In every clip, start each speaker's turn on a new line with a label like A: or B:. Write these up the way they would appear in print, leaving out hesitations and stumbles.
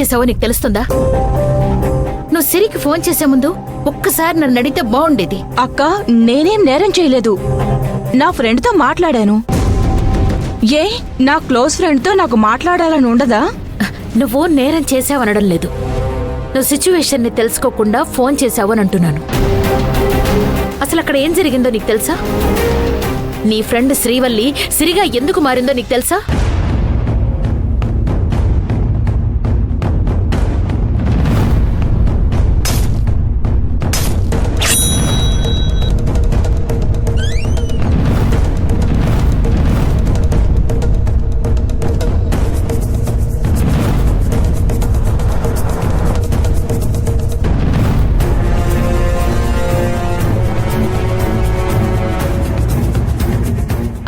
A: చేసావో నీకు తెలుస్తుందా? నువ్వు సిరికి ఫోన్ చేసే ముందు ఒక్కసారి నన్ను అడిగితే బాగుండేది.
B: అక్క, నేనేం నేరం చేయలేదు. నా ఫ్రెండ్తో మాట్లాడాను. ఏ నా క్లోజ్ ఫ్రెండ్తో నాకు మాట్లాడాలని ఉండదా?
A: నువ్వు నేరం చేసావనడం లేదు, నువ్వు సిచ్యువేషన్ని తెలుసుకోకుండా ఫోన్ చేసావు అని అంటున్నాను. అసలు అక్కడ ఏం జరిగిందో నీకు తెలుసా? నీ ఫ్రెండ్ శ్రీవల్లి సిరిగా ఎందుకు మారిందో నీకు తెలుసా?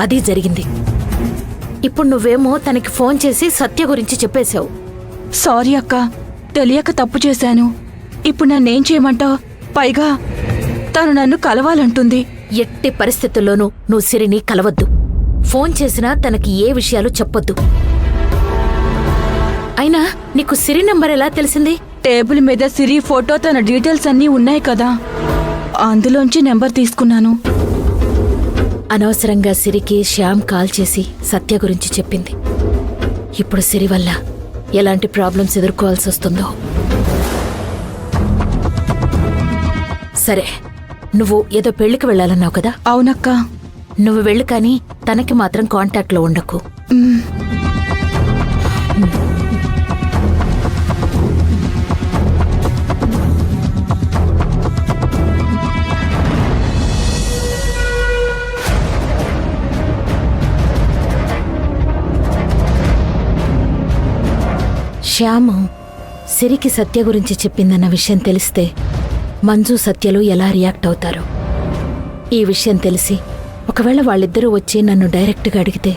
A: అది జరిగింది. ఇప్పుడు నువ్వేమో తనకి ఫోన్ చేసి సత్య గురించి చెప్పేశావు.
B: సారీ అక్క, తెలియక తప్పు చేశాను. ఇప్పుడు నన్నేం చేయమంటావు? పైగా తను నన్ను కలవాలంటుంది.
A: ఎట్టి పరిస్థితుల్లోనూ నువ్వు సిరిని కలవద్దు. ఫోన్ చేసినా తనకి ఏ విషయాలు చెప్పొద్దు. అయినా నీకు సిరి నంబర్ ఎలా తెలిసింది?
B: టేబుల్ మీద సిరి ఫోటో, తన డీటెయిల్స్ అన్నీ ఉన్నాయి కదా, అందులోంచి నెంబర్ తీసుకున్నాను.
A: అనవసరంగా సిరికి శ్యామ్ కాల్ చేసి సత్య గురించి చెప్పింది. ఇప్పుడు సిరి వల్ల ఎలాంటి ప్రాబ్లమ్స్ ఎదుర్కోవాల్సి వస్తుందో. సరే, నువ్వు ఏదో పెళ్లికి వెళ్ళాలన్నావు కదా?
B: అవునక్క.
A: నువ్వు వెళ్ళు, కానీ తనకి మాత్రం కాంటాక్ట్లో ఉండకు. శ్యాము సిరికి సత్య గురించి చెప్పిందన్న విషయం తెలిస్తే మంజు సత్యలు ఎలా రియాక్ట్ అవుతారో. ఈ విషయం తెలిసి ఒకవేళ వాళ్ళిద్దరూ వచ్చి నన్ను డైరెక్ట్గా అడిగితే